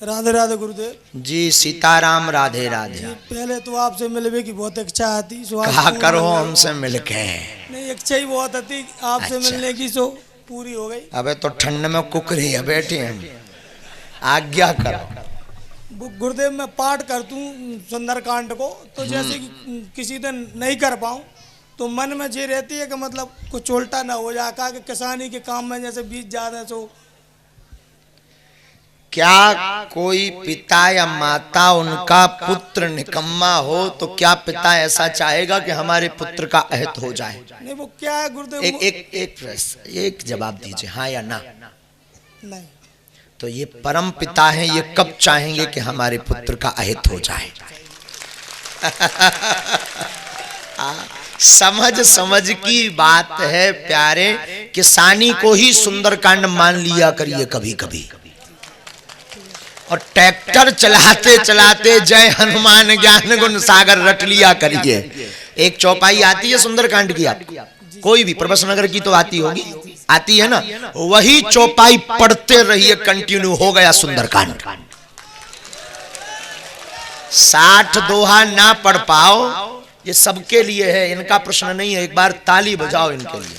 राधे राधे गुरुदेव जी। सीताराम राधे राधे। जी, पहले तो आपसे मिलने की बहुत इच्छा आती, सो आज कहा पूरी करो हो गई। हमसे मिलके। नहीं, इच्छा ही बहुत आती आपसे अच्छा। मिलने की, सो पूरी हो गई। अबे तो ठंड में कुकरी है बैठे हम, आज्ञा करो। गुरुदेव मैं पाठ करता हूँ सुंदरकांड को, तो जैसे कि किसी दिन नहीं कर पाऊँ तो मन में ये रहती है कि मतलब कुछ उल्टा ना हो जाए, कहा कि किसानी के काम में जैसे बीज ज्यादा सो। क्या कोई पिता या माता उनका पुत्र निकम्मा हो तो क्या पिता ऐसा चाहेगा कि हमारे पुत्र का अहित हो जाए? नहीं, वो क्या है गुरुदेव, एक एक एक प्रश्न, एक जवाब दीजिए, हाँ या ना। नहीं। तो ये परम पिता हैं, ये कब चाहेंगे कि हमारे पुत्र का अहित हो जाए? समझ समझ की बात है प्यारे। किसानी को ही सुंदरकांड मान लिया करिए कभी कभी, और ट्रैक्टर चलाते चलाते जय हनुमान ज्ञान गुण सागर रट लिया करिए। एक चौपाई आती है सुंदरकांड की, आप कोई भी प्रभस नगर की तो आती होगी, आती है ना, वही चौपाई पढ़ते रहिए, कंटिन्यू हो गया सुंदरकांड। 60 दोहा ना पढ़ पाओ, ये सबके लिए है, इनका प्रश्न नहीं है। एक बार ताली बजाओ इनके लिए।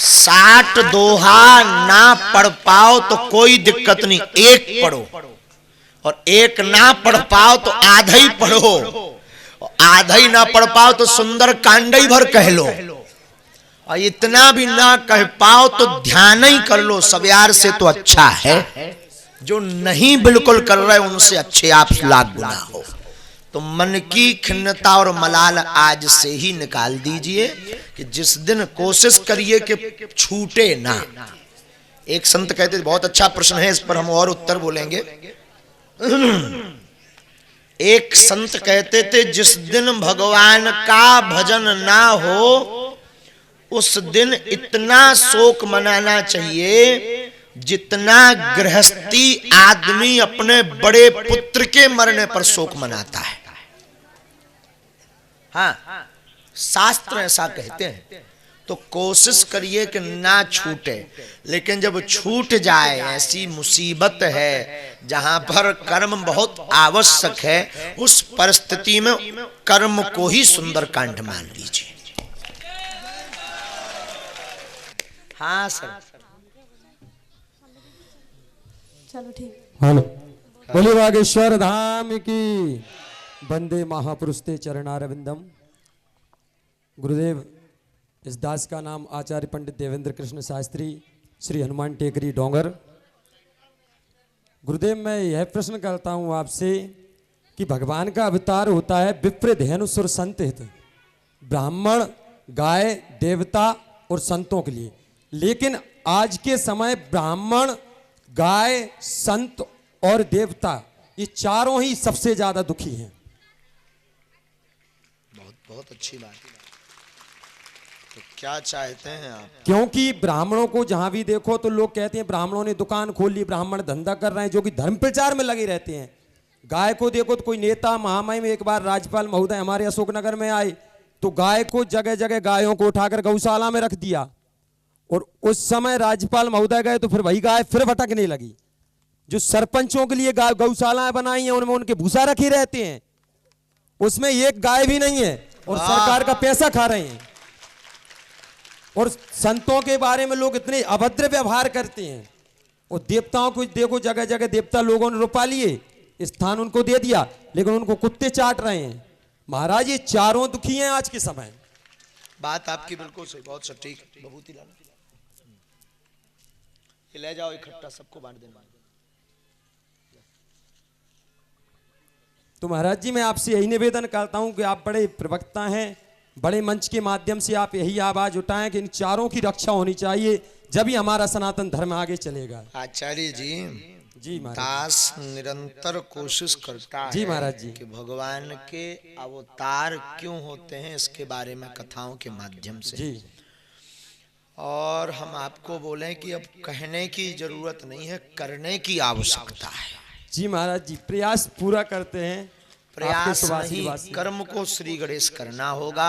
60 दोहा ना पढ़ पाओ तो कोई दिक्कत नहीं, एक पढ़ो, और एक ना पढ़ पाओ तो आधा ही पढ़ो, आधा ही ना पढ़ पाओ तो सुंदर कांड ही भर कह लो, और इतना भी ना कह पाओ तो ध्यान ही कर लो। सब यार से तो अच्छा है, जो नहीं बिल्कुल कर रहे उनसे अच्छे आप लाख गुना हो। तो मन की खिन्नता और मलाल आज से ही निकाल दीजिए कि जिस दिन कोशिश करिए कि छूटे ना। एक संत कहते थे, बहुत अच्छा प्रश्न है, इस पर हम और उत्तर बोलेंगे। एक संत कहते थे, जिस दिन भगवान का भजन ना हो उस दिन इतना शोक मनाना चाहिए जितना गृहस्थी आदमी अपने बड़े पुत्र के मरने पर शोक मनाता है। हाँ, शास्त्र ऐसा कहते हैं। तो कोशिश करिए कि ना छूटे, लेकिन जब छूट जाए, ऐसी मुसीबत है जहां पर कर्म बहुत आवश्यक है, उस परिस्थिति में कर्म को ही सुंदरकांड मान लीजिए। हाँ सर, चलो ठीक। हेलो, बोलिए बागेश्वर धाम की। वंदे महापुरुष ते चरणारविंदम। गुरुदेव, इस दास का नाम आचार्य पंडित देवेंद्र कृष्ण शास्त्री, श्री हनुमान टेकरी डोंगर। गुरुदेव, मैं यह प्रश्न करता हूँ आपसे कि भगवान का अवतार होता है विप्र धेनु सुर संत हित, ब्राह्मण, गाय, देवता और संतों के लिए, लेकिन आज के समय ब्राह्मण, गाय, संत और देवता, ये चारों ही सबसे ज्यादा दुखी हैं। बहुत अच्छी बात है। तो क्या चाहते हैं आप? क्योंकि ब्राह्मणों को जहां भी देखो तो लोग कहते हैं ब्राह्मणों ने दुकान खोल ली, ब्राह्मण धंधा कर रहे हैं, जो कि धर्म प्रचार में लगे रहते हैं। गाय को देखो तो कोई नेता महामहिम, एक बार राज्यपाल महोदय हमारे अशोकनगर में आए तो गाय को जगह जगह गायों को उठाकर गौशाला में रख दिया, और उस समय राज्यपाल महोदय गए तो फिर वही गाय फिर भटकने लगी। जो सरपंचों के लिए गौशालाएं बनाई हैं उनमें उनके भूसा रखे रहते हैं, उसमें एक गाय भी नहीं है, और सरकार का पैसा खा रहे हैं। और संतों के बारे में लोग इतने अभद्र व्यवहार करते हैं, और देवताओं को देखो जगह जगह देवता लोगों ने रुपा लिए, स्थान उनको दे दिया, लेकिन उनको कुत्ते चाट रहे हैं। महाराज, ये चारों दुखी हैं आज के समय। बात आपकी बिल्कुल सही, बहुत सटीक। बबूती लाना, ये ले जाओ इकट्ठा, सबको बांट देना। तो महाराज जी, मैं आपसे यही निवेदन करता हूं कि आप बड़े प्रवक्ता हैं, बड़े मंच के माध्यम से आप यही आवाज उठाएं कि इन चारों की रक्षा होनी चाहिए, जब ही हमारा सनातन धर्म आगे चलेगा। आचार्य जी महाराज, दास निरंतर कोशिश करता जी है महाराज जी, कि भगवान के अवतार क्यों होते हैं इसके बारे में कथाओं के माध्यम से जी। और हम आपको बोलें कि अब कहने की जरूरत नहीं है, करने की आवश्यकता है। जी महाराज जी, प्रयास पूरा करते हैं। प्रयास नहीं, कर्म को श्री गणेश करना होगा।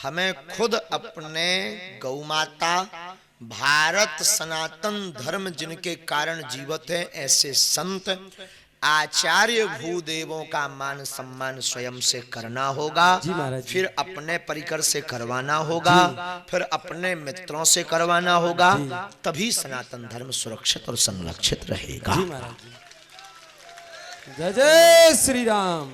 हमें खुद अपने गौ माता, भारत सनातन धर्म जिनके कारण जीवित है, ऐसे संत आचार्य भूदेवों का मान सम्मान स्वयं से करना होगा, जी महाराज जी। फिर अपने परिकर से करवाना होगा, फिर अपने मित्रों से करवाना होगा, तभी सनातन धर्म सुरक्षित और संरक्षित रहेगा। जी महाराज जी। जय जय श्री राम।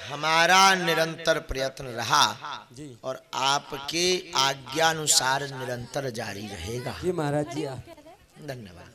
हमारा निरंतर प्रयत्न रहा जी और आपके आज्ञानुसार निरंतर जारी रहेगा। जी महाराज जी। धन्यवाद।